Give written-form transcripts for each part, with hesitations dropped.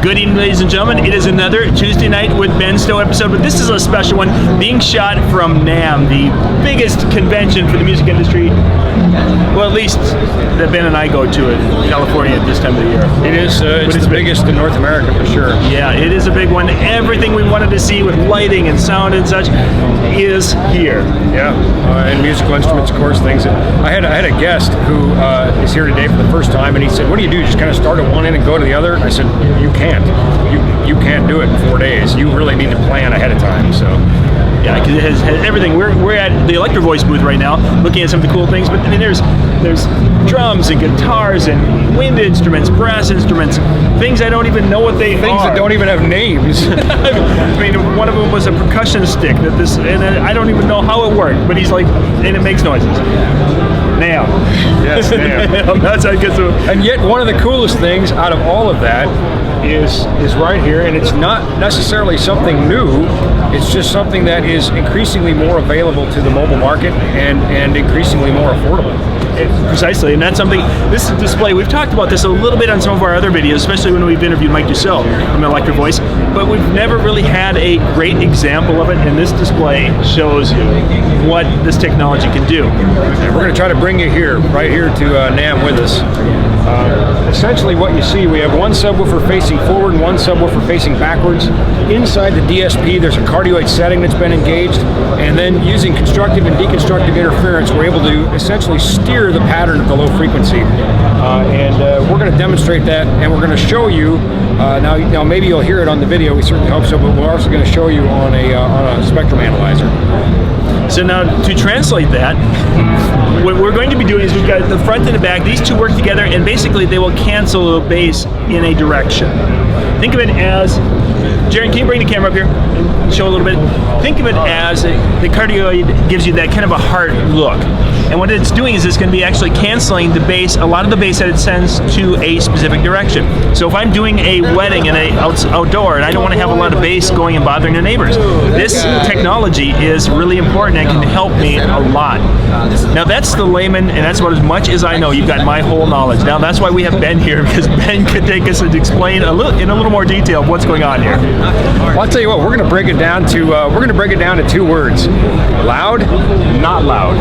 Good evening, ladies and gentlemen. It is another Tuesday night with Ben Stowe episode, but this is a special one being shot from NAMM, the biggest convention for the music industry. Well, at least that Ben and I go to in California at this time of the year. It is. It's the biggest in North America for sure. Yeah, it is a big one. Everything we wanted to see with lighting and sound and such is here. Yeah, and musical instruments, of course, things. I had a guest who is here today for the first time, and he said, "What do you do? Just kind of start at one end and go to the other?" I said, "You can't. You can't do it in 4 days. You really need to plan ahead of time." So. Yeah, because it has everything. We're at the Electro Voice booth right now, looking at some of the cool things. But I mean, there's drums and guitars and wind instruments, brass instruments, things I don't even know what they are. Things that don't even have names. I mean, one of them was a percussion stick and I don't even know how it worked. But he's like, and it makes noises. NAMM. Yes, NAMM. That's how it gets to. And yet, one of the coolest things out of all of that is right here, and it's not necessarily something new. It's just something that is increasingly more available to the mobile market and increasingly more affordable. Precisely, and that's something, this display, we've talked about this a little bit on some of our other videos, especially when we've interviewed Mike Dussel from Electro Voice, but we've never really had a great example of it, and this display shows you what this technology can do. And we're going to try to bring you here, right here to NAMM with us. Essentially what you see, we have one subwoofer facing forward and one subwoofer facing backwards. Inside the DSP, there's a cardioid setting that's been engaged, and then using constructive and deconstructive interference, we're able to essentially steer the pattern of the low frequency. We're going to demonstrate that, and we're going to show you, now maybe you'll hear it on the video, we certainly hope so, but we're also going to show you on a spectrum analyzer. So now, to translate that, what we're going to be doing is we've got the front and the back. These two work together, and basically they will cancel the bass in a direction. Think of it as, Jared, can you bring the camera up here and show a little bit? Think of it as the cardioid gives you that kind of a heart look. And what it's doing is it's going to be actually canceling the bass, a lot of the bass that it sends to a specific direction. So if I'm doing a wedding in outdoor and I don't want to have a lot of bass going and bothering the neighbors, this technology is really important and can help me a lot. Now that's the layman, and that's about as much as I know. You've got my whole knowledge. Now that's why we have Ben here, because Ben could take us and explain in a little more detail what's going on here. Well, I'll tell you what, we're going to break it down to 2 words: loud, not loud.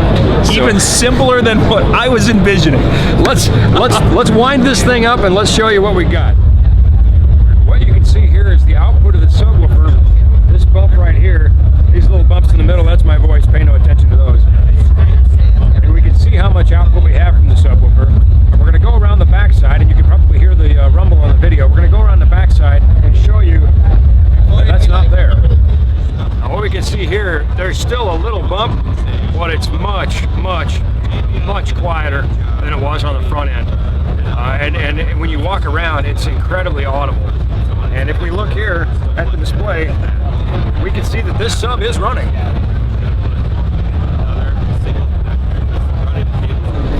Even simpler than what I was envisioning. Let's wind this thing up and let's show you what we got. What you can see here is the output of the subwoofer. This bump right here, these little bumps in the middle, that's my voice. Pay no attention to those. And we can see how much output we have from the subwoofer. And we're going to go around the backside, and you can probably hear the rumble on the video. We're going to go around the backside and show you that that's not there. Now what we can see here, there's still a little bump, but it's much quieter than it was on the front end. And when you walk around, it's incredibly audible. And if we look here at the display, we can see that this sub is running.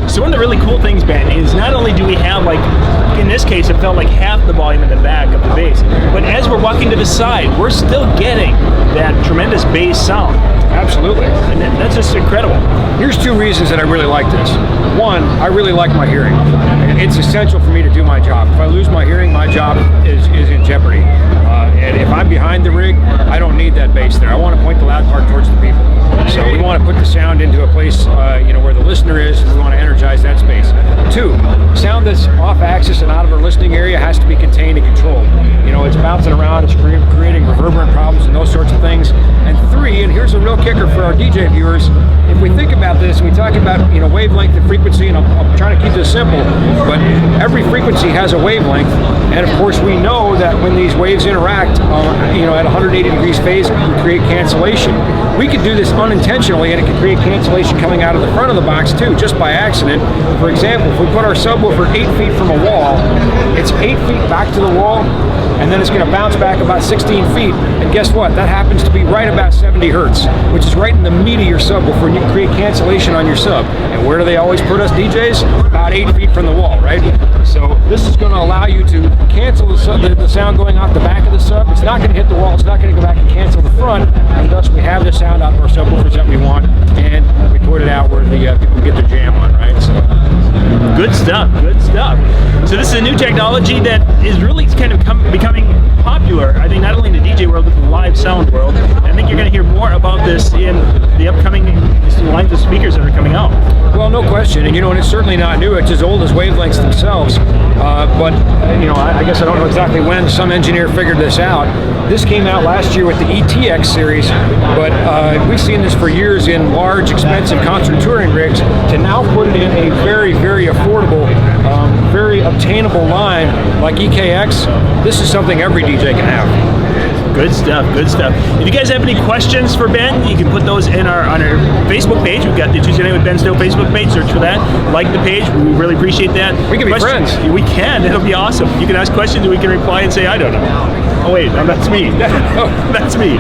So one of the really cool things, Ben, is not only do we have, like, in this case, it felt like half the volume in the back of the bass, but as we're walking to the side, we're still getting that tremendous bass sound. Absolutely. And that's just incredible. Here's 2 reasons that I really like this. One, I really like my hearing. It's essential for me to do my job. If I lose my hearing, my job is in jeopardy. And if I'm behind the rig, I don't need that bass there. I want to point the loud part towards the people. So we want to put the sound into a place where the listener is, and we want to energize that space. 2, sound that's off axis and out of our listening area has to be contained and controlled. It's bouncing around, it's creating reverberant problems and those sorts of things. And 3, and here's a real kicker for our DJ viewers, if we think about this, and we talk about wavelength and frequency, and I'm trying to keep this simple, but every frequency has a wavelength, and of course we know that when these waves interact at 180 degrees phase, we create cancellation. We could do this unintentionally, and it can create cancellation coming out of the front of the box too, just by accident. For example, if we put our subwoofer 8 feet from a wall, it's 8 feet back to the wall, and then it's going to bounce back about 16 feet, and guess what? That happens to be right about 70 hertz, which is right in the meat of your subwoofer, and you can create cancellation on your sub. And where do they always put us DJs? About 8 feet from the wall, right? So this is going to allow you to cancel the sound going off the back of the sub. It's not going to hit the wall, it's not going to go back and cancel the front, and thus we have the sound out of our subwoofers that we want, and we put it out where the people get their jam on, right? So. Good stuff, good stuff. So this is a new technology that is really kind of becoming popular, I think, not only in the DJ world, but the live sound world. And I think you're going to hear more about this in the upcoming lines of speakers that are coming out. Well, no question, and you know, and it's certainly not new. It's as old as wavelengths themselves. But you know, I guess I don't know exactly when some engineer figured this out. This came out last year with the ETX series, but we've seen this for years in large, expensive concert touring rigs. To now put it in a very, very affordable, very obtainable line like EKX, this is something every DJ can have. Good stuff, good stuff. If you guys have any questions for Ben, you can put those in on our Facebook page. We've got the Tuesday Night with Ben Stowe Facebook page. Search for that. Like the page. We really appreciate that. We can be friends. We can. It'll be awesome. You can ask questions and we can reply and say, I don't know. Oh, wait. No, that's me. That's me.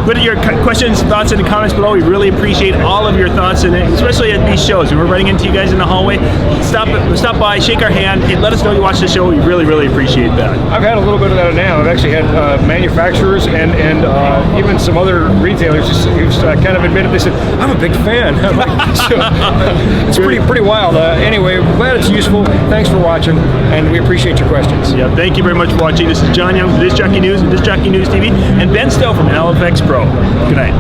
Put your questions, thoughts in the comments below. We really appreciate all of your thoughts, and especially at these shows. When we're running into you guys in the hallway, stop by, shake our hand, and let us know you watch the show. We really, really appreciate that. I've had a little bit of that now. I've actually had manufacturers and even some other retailers who's kind of admitted, they said, I'm a big fan. So, it's pretty wild. Anyway, glad it's useful. Thanks for watching, and we appreciate your questions. Yeah, thank you very much for watching. This is John Young from This Jockey News and This Jockey News TV, and Ben Stowe from LFX Pro. Good night.